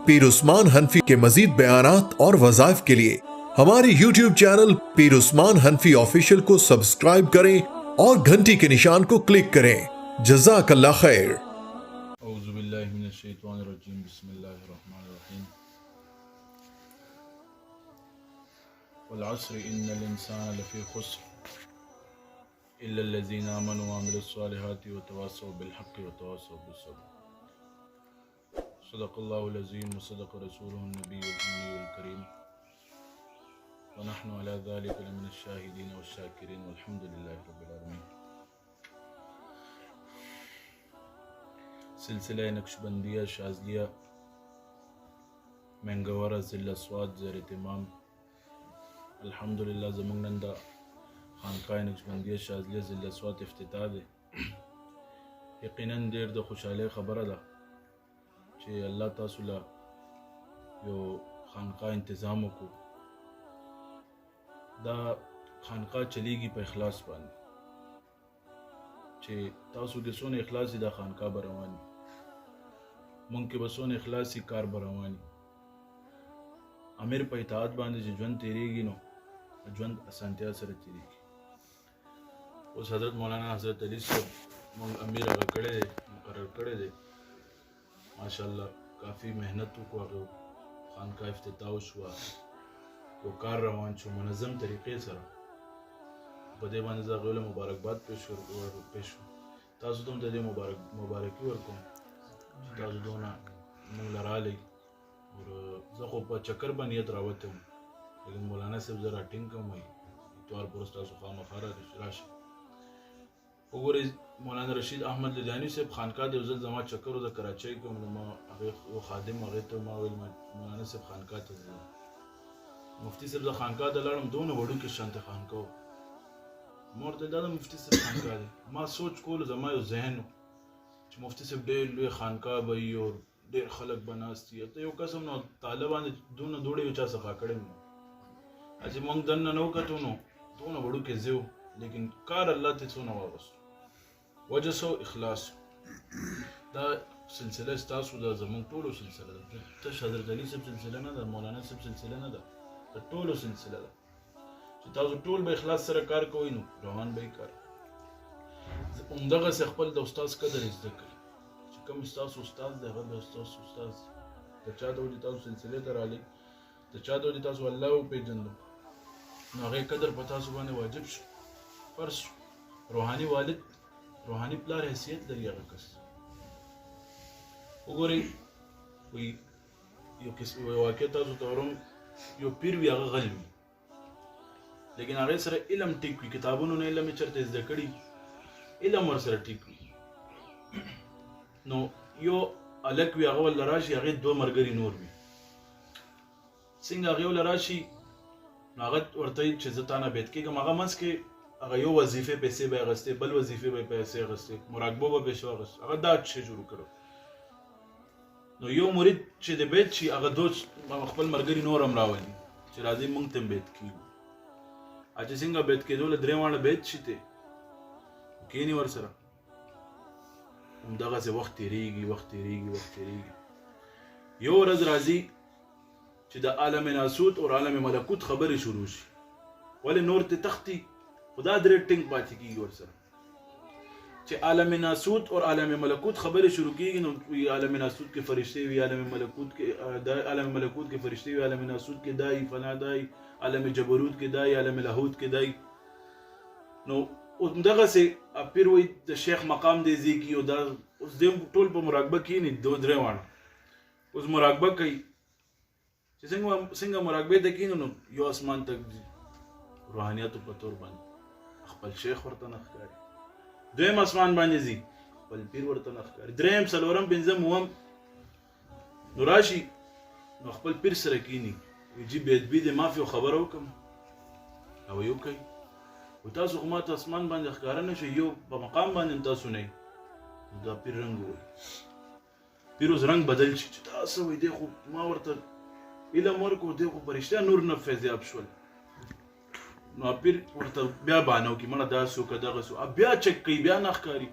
पीर उस्मान हनफी के मजीद बयानात और वज़ाइफ के लिए हमारे YouTube चैनल पीर उस्मान हनफी ऑफिशियल को सब्सक्राइब करें और घंटी के निशान को क्लिक करें। जज़ाकल्लाह खैर। औज़ु बिल्लाहि मिनश शैतानिर रजीम, बिस्मिल्लाहिर रहमानिर रहीम। वल अस्र इन्नल इंसाना लफ़ी खुस्र इल्लल लज़ीना आमनु व अमिलुस सालिहाति व तवास्सौ बिल हक़्क़ि व तवास्सौ बिस सब्र। सदक़ल्लाहुल अज़ीम व सदक़ रसूलुहुन नबियुल उम्मियुल करीम व नहनु अला ज़ालिका लमिनश शाहिदीन वश शाकिरीन वल्हम्दुलिल्लाहि रब्बिल आलमीन। सिलसिला नक्शबंदिया शाज़लिया मंगवारा ज़िला स्वाद ज़ेर तमाम अल्हम्दुलिल्लाह ज़मून नंदा खानकाह नक्शबंदिया शाज़लिया ज़िला स्वाद इफ्तिताह दे। यकीनन देर द खुशहाली खबर दा कि अल्लाह तासुला यो खानकाह इंतज़ाम को दा खानकाह चलेगी पे इखलास बानी कि तासु के सोने इखलासी दा खानकाह बरवानी मुंग के बसोने इखलासी कार बरवानी अमीर पे इताअत बांधे जो जवन तेरेगी नो जवन असंत्या सर तेरेगी। उस हज़रत मौलाना हज़रत अली से अमीर अगर कड़े दे मुकर्रर कड़े दे माशाअल्लाह काफ़ी मेहनत को अगर खानकाह इफ्तिताह हुआ तो कार रवान छो मुनज़्ज़म तरीक़े सर बदे बांधे ज़ाग़िल मुबारकबाद पेश तासु तुम तदे मुबारकी वर्को तासु दोना मुंग लड़ा ले और ज़ख़ो पर चक्कर बनियत रावत हूँ लेकिन मौलाना से ज़रा टिंग कम हुई इतवार पुरस तासु खामा खारा राशि उगोरे मौलाना रशीद अहमद लुधियानी से खानकाह दे उज़ल जमा चक्कर उज़ कराची को वो खादिम आगे तो मौलाना से खानकाह थे मुफ्ती से खानकाह दलाड़म दोनों वड़ू के शांत खानकाह मोरते दादा मुफ्ती से खानकाह दे माँ सोच को जमा यो जहन मुफ्ती से डेर लुए खानकाह बई और डेर खलक बनास्ती तो यो कसम नो तालिबान दोनों दौड़े विचा सखा कड़े अच्छे मंग दन नो का दोनों वड़ू के जेव लेकिन कार अल्लाह ते सोना वापस वजह सो इखलास दा सिलसिला स्टासु दा जमन टोलो सिलसिला दा तो हज़रत अली सब सिलसिला ना दा मौलाना सब सिलसिला ना दा तो टोलो सिलसिला दा कि तासु टोल बे इखलास सर कार कोई नो रवान बे कार उमदगा से खपल द उस्ताद कदर इज्जत करी कि कम उस्ताद उस्ताद दे गद उस्ताद तो चा दो जी तासु सिलसिले तर आले तो चा दो जी तासु अल्लाह पे जंदो ना कदर पता सुबाने वाजिब फर्ज रूहानी वालिद रूहानी प्लार हैसियत दरिया कस उगोरे कोई यो किस वाक़ता तौरम यो पीर भी आगा गलबी लेकिन आगे सर इलम टिक हुई किताबों ने इलम चरते ज़कड़ी इलम और सर टिक हुई नो यो अलग भी आगा वाला राशि आगे दो मरगरी नूर भी सिंग आगे वाला राशि नागत वर्तई चिज़ताना बैठ के कम आगा मस के अगर यो वजीफे पैसे बे अगस्ते बल वजीफे बे पैसे अगस्ते मुराकबो बे पेशवा अगस्त अगर दाद छे शुरू करो नो यो मुरीद छे दे बेत छी अगर दो मखबल मरगरी नूर अमरावली छे राजी मंग तम बेत की आज सिंगा बेत के दो द्रेवाण बेत छीते केनी वर सरा उमदगा से वक्त तेरीगी यो रज राजी छे द आलम नासूत और आलम मलकूत खबर शुरू शी वाले नूर ते तख्ती खुदा रेटिंग पाती की और सर चे आलम नासूत और आलम मलकूत खबरें शुरू की आलम नासूत के फरिश्ते भी आलम मलकूत के फरिश्ते भी आलम नासूत के दाई फना दाई आलम जबरूत के दाई आलम लाहूत के दाई नो उस जगह से अब फिर वही शेख मकाम दे जी की उस दिन टोल पर मुराकबा की नहीं दो द्रेवान उस मुराकबा कई सिंगा मुराकबे देखी नो यो आसमान तक रूहानियत पतोर बन खपल शेख वर्तन अखकारी द्वेम आसमान बांधे जी पल पीर वर्तन अखकारी द्रेम सलोरम बिंजम हुम नुराशी खपल पीर सरकीनी जी बेदबी दे माफी खबर हो कम अब यो कई उतासु खमात आसमान बांधे अखकार न यो बमकाम बांधे तासु नहीं दा पीर रंग हो पीर उस रंग बदल छी तासु वे देखो मा वर्तन इलम वर को देखो परिश्ता नूर नफेज अबशल नो पीर वर्त ब्या बानो की मला दासु कदगसु अब ब्या चेक कई ब्या नखकारी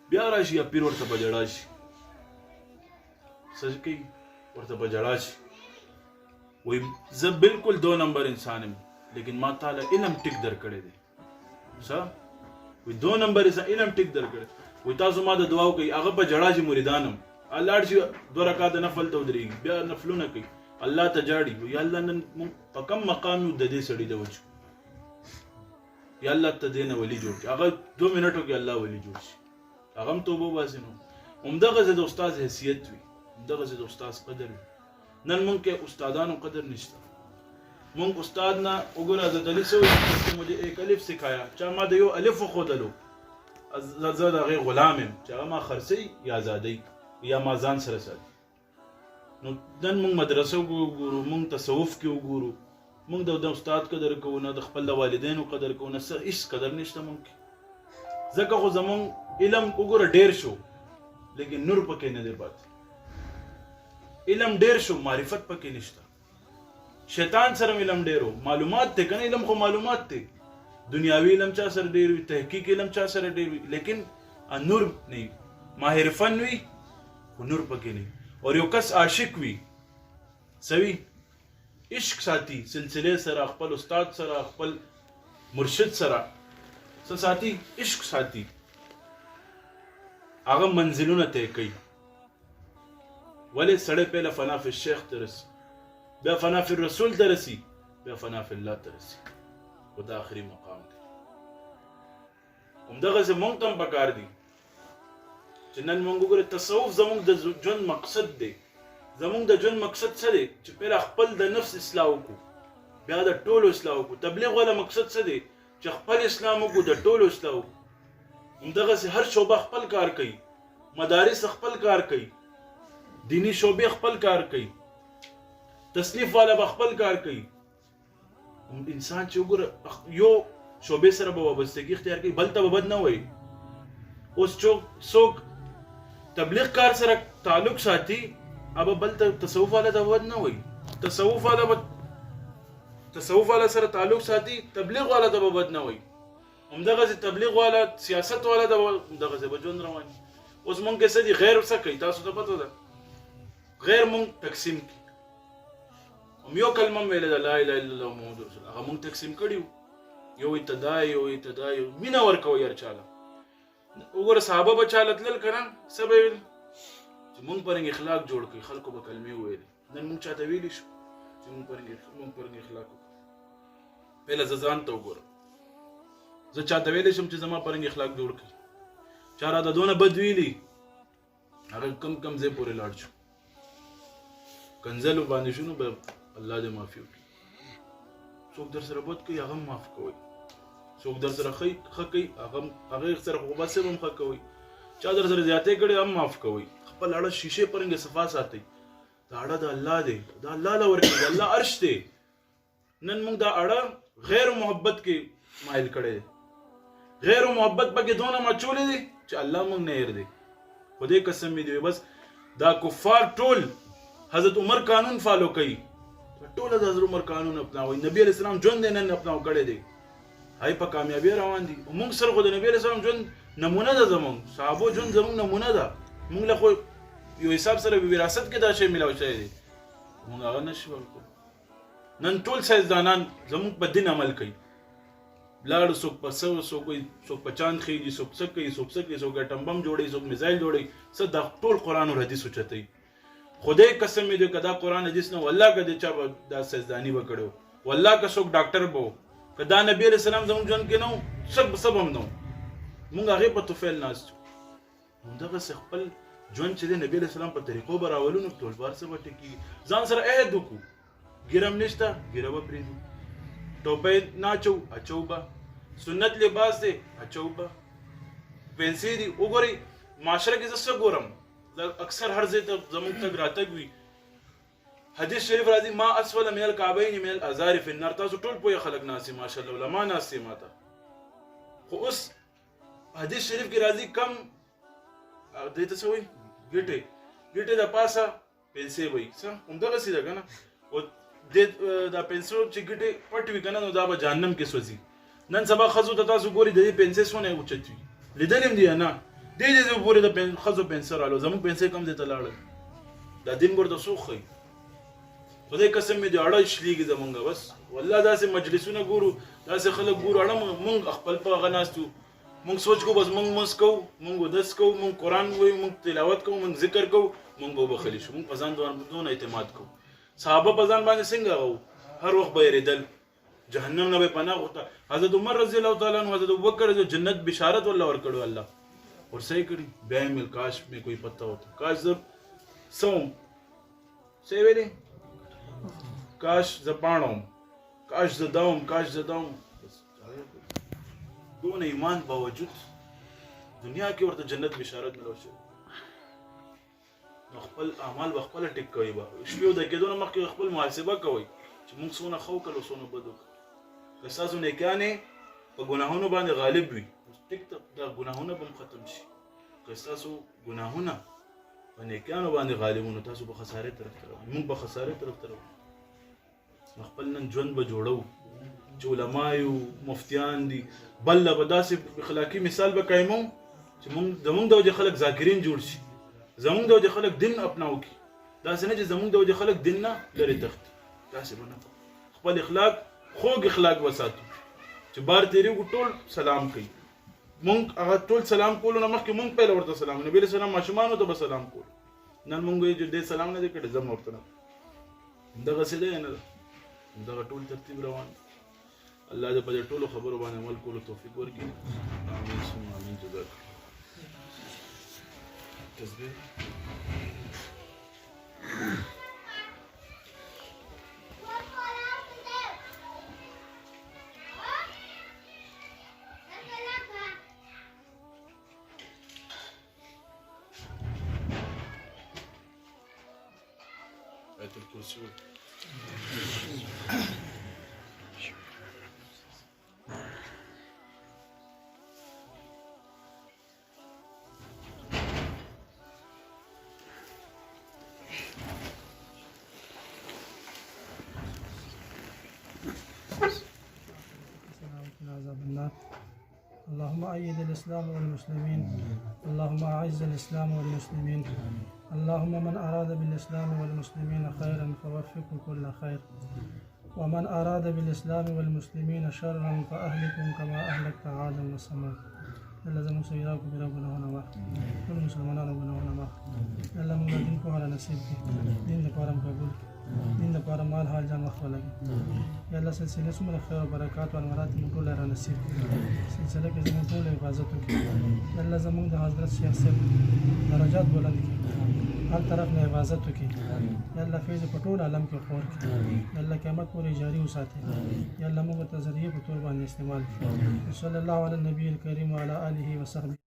ब्या राशि पीर वर्त बजड़ाशी सज कई ورته په جړا شي وایي زه بالکل 2 نمبر انسان یم لیکن ما تعالی علم ټیک درکړی دی څه وایي 2 نمبر علم ټیک درکړی وایي تاسو ما د دعا وکړئ هغه په جړا شي مریدانم لاړ شي 2 رکعات نفل ته ودرېږي بیا نفلونه کوي الله ته جاړي وایي الله نن په کم مقام یو د دې سړي د وجه یا الله ته دې نه ولي جوړ هغه 2 منټو کې الله ولي جوړ شي هغه هم توبه واسي نو همدغه د استاد حیثیت وي همدغه د استاد قدر وي نن مونږ کې استادانو قدر نشته مونږ استاد نه وګوره د دلی سوې چې مجھے ایک الف سکھایا چا ما د یو الف خودلو زه د غي غلام يم چې ما خرسي یا آزادۍ یا ما ځان سره ساتي نو نن مونږ مدرسو وګورو مونږ تصوف کې وګورو مونږ د استاد قدر کوو نه د خپل والدینو قدر کوو نه هیڅ قدر نشته مونږ ځکه خو زمونږ علم وګوره ډیر شو لیکن نور پکې نه دی پات علم ډیر شو معرفت پکې نشته شیطان سره علم ډیرو معلومات ته کنه علم خو معلومات ته دنیاوی علم چا سره ډیر وي تحقیق علم چا سره ډیر وي لیکن نور نه ماهر فن وي نور پکې نه اور یو کس عاشق وي سوي عشق ساتي سلسله سره خپل استاد سره خپل مرشد سره ساتي عشق ساتي هغه منزلونه ته کوي ولې سړی پهله فنا فی الشیخ ترسي بیا فنا فی الرسول ترسي بیا فنا فی الله ترسي او دا آخري مقام دی همدغه زمونږ ته هم پکار دي چې نن مونږ وګورو تصوف زمونږ د ژوند مقصد دی زمونږ د ژوند مقصد څه دی چې پهله خپل د نفس اصلاح وکړو بیا د ټولو اصلاح وکړو تبلیغ والا مقصد څه دی چې خپل اسلام وکړو د ټولو اصلاح وکړو همدغسې هر شعبه خپل کار کوي مدارس خپل کار کوي دینی شعبې خپل کار کوي تصنیف والا به خپل کار کوي انسان چې وګوره یو شعبې سره به وابستګي اختیار کوي بل ته به بد نه وایي اوس څوک تبلیغ کار سره تعلق ساتي اب بل ته تصوف والا ته بد نه وایي تصوف والا سره تعلق ساتي تبلیغ والا ته بد نه وایي همدغه تبلیغ والا سیاست والا دغه به ژوند روان اوس مونږ کې څه دي غیر څه کوي تاسو ته پته ده غیر مونږ تقسیم کی هم یو کلمه ویل ده لا اله الا الله محمد رسول الله هغه مونږ تقسیم کړیو یو ابتدای مینا ورکو یار چاله وګوره صحابه به چاله تلل کړه سبب چې مونږ پرنګ اخلاق جوړ کړي خلکو به کلمې ویل نن مونږ چاته ویلی شو چې مونږ پرنګ اخلاق پهله ځان ته وګوره زه چاته ویلی شم چې زما پرنګ اخلاق جوړ کړي چاره د دونه بد ویلی هغه کم ځای پورې لاړ شو کنزلو باندې شنو به الله دې معافي وکړي څوک در سره بد کوي هغه معاف کوي څوک در سره ښه کوي هغه سره خو بس هم ښه کوي چا در سره زیاتې کړي هم معاف کوي خپل اړه شیشه پرنګ صفا ساتي دا اړه د الله دی دا الله له ورکړي الله عرش دی نن موږ دا اړه غیر محبت کې مایل کړي غیر محبت پکې دونه مچولې دي چې الله موږ نه هېر دی خدای قسم می دی بس دا کفار ټول حضرت عمر قانون فالو کوي ټول د حضرت عمر قانون اپناوي نبی علیہ السلام ژوند نن اپناو کړي دي هاي په کامیابی روان دي موږ سره خو د نبی علیہ السلام ژوند نمونه ده زموږ صحابه ژوند زموږ نمونه ده موږ له خو یو حساب سره وراثت کې دا شی ملاو شوی دی موږ هغه نشو ورکو نن ټول سایزدانان زموږ په دین عمل کوي لاړ څوک په څوک په چاند خېږي څوک څه کوي څوک اټم بم جوړي څوک میزایل جوړي څه د ټول قرآن او حدیث چتای خدای قسم دې کدا قرآن حدیث نه والله کده چا دا سجدانی وکړو والله که څوک ډاکټر بو کدا نبی علیہ السلام زموږ جون کې نو سب هم نو مونږ هغه په توفیل ناست دغه خپل جون چې نبی علیہ السلام په طریقو براولونو ټول بار څه وټی کی ځان سره عہد وکړو ګرم نشتا ګرو پریدو ټوپې ناچو اچوبا سنت لباس دی اچوبا پنسي دی وګوري معاشره کې زسه ګورم اکثر هر ځای ته زموږ تک راتګ وي حدیث شریف راځي ما اسفل من الكعبين من الازار في النار تاسو ټول پوهه خلک ناسي ماشاءالله علما ناسي ماته خو اوس حدیث شریف کې راځي کم دې ته سوې ګټه د پاسه پنسي وای څه همدغه سي ده کنه او دا پنسو چې ګټه پټ وی کنه نو دا به جهنم کې سوځي نن سبا خزو ته تاسو ګوري د دې پنسي سونه اوچتوي لیدلم دی نه دې پورې د خزو پنسر الو زموږ پنسي کم دې ته لاړل دا دین ورته څوک ښیي خدای قسم مې د اړه شلیږي زمونږ بس والله داسې مجلسونه ګورو داسې خلک ګورو اړه مونږ خپل په هغه ناست یو مونږ سوچ کوو بس مونږ مونځ کوو مونږ اودس کوو مونږ قرآن وایو مونږ تلاوت کوو مونږ ذکر کوو مونږ به وبخلي شو مونږ په ځان دونه اعتماد کوو صحابه په ځان باندې څنګه وو هر وخت به یېرېدل جهنم نه به پناه غوښته حضرت عمر رضی الله تعالی عنہ حضرت ابوبکر جو جنت بشارت والله ورکړو الله اور صحیح کړی بیا یې مل کاش مې کوئی پتہ ہوتا کاش زه سوم صحیح ویلې کاش زه پاڼوم کاش زه داوم کاش زه داوم دونه ایمان باوجود دنیا کې ورته جنت بشارت ملو شي نو خپل اعمال به خپل ټیک کوي به شپې د کېدو نه مخکې خپل محاسبه کوي چې موږ څونه ښه وکړو څونه بد وکړو که ستاسو نیکیانې په ګناهونو باندې غالب وي ټیک ته دا ګناهونه به هم ختم شي که ستاسو ګناهونه په نیکیانو باندې غالب وي نو تاسو به خسارې طرف ته روان موږ به خسارې طرف ته روان خپل نن ژوند به جوړو چې علما یو مفتیان دي بل به داسې اخلاقي مثال به قایمو چې زمونږ د وجې خلک ذاکرین جوړ شي زمونږ د وجې خلک دین اپناو کړي داسې نه چې زمونږ د وجې خلک دین نه لرې تښتي داسې به نه خپل اخلاق خوږ اخلاق وساتو چې بار تېرېږو ټول سلام کوي مونږ هغه ټول سلام کولو نه مخکې مونږ پیله ورته سلام نبي علیه السلام ماشومانو ته به سلام کولو نن مونږ وایو چې دې سلام نه دی کړی زه ورته نه دغسې دی نه ده دغه ټول ترتیب روان الله دې په دې ټولو خبرو باندې عمل کولو توفیق ورکړي امین ثم امین جزاک تسبیح آیت الکرسی اللهم أيد الإسلام والمسلمين اللهم أعز الإسلام والمسلمين اللهم من أراد بالإسلام والمسلمين خيرا فوفقه كل خير ومن أراد بالإسلام والمسلمين شرا فأهلكم كما أهلكت عادا وثمود الله زموږ سیداکو بیا ګناهونه مخ ټول مسلمانانو ګناهونه مخ الله موږ دین په اړه نصیب کړي دین لپاره قبول دین لپاره مال حال جان وخت ولګي یا الله سلسله څومره خیر او برکات او انوارات موږ ټول را نصیب کړي سلسله کې زموږ ټول حفاظت وکړي الله زموږ د حضرت شیخ صاحب درجات بلند کړي هر طرف نه حفاظت وکړي یا الله فیض په ټول عالم کې خور کړي یا الله قیامت پورې جاری وساتي یا الله موږ ته ذریعہ په تور باندې استعمال کړي صلی الله علی النبی الکریم وعلى آله وصحبه